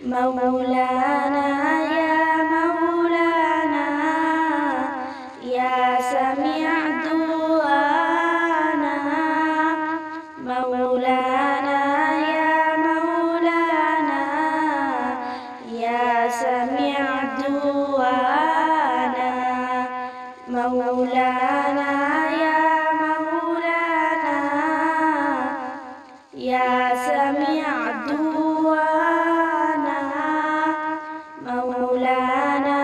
مولانا يا مولانا يا سميع دعانا مولانا يا مولانا يا سميع دعانا مولانا يا مولانا يا سميع دعانا مولانا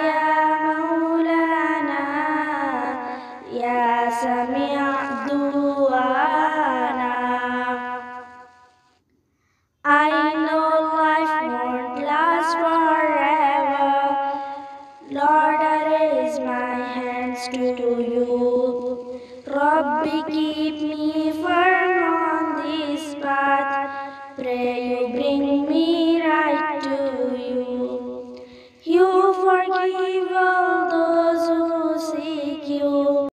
يا مولانا يا سميع دعانا. I know life won't last forever. Lord, I raise my hands to you. Rabbi, keep me firm on this path. Pray you bring me right to you. You forgive all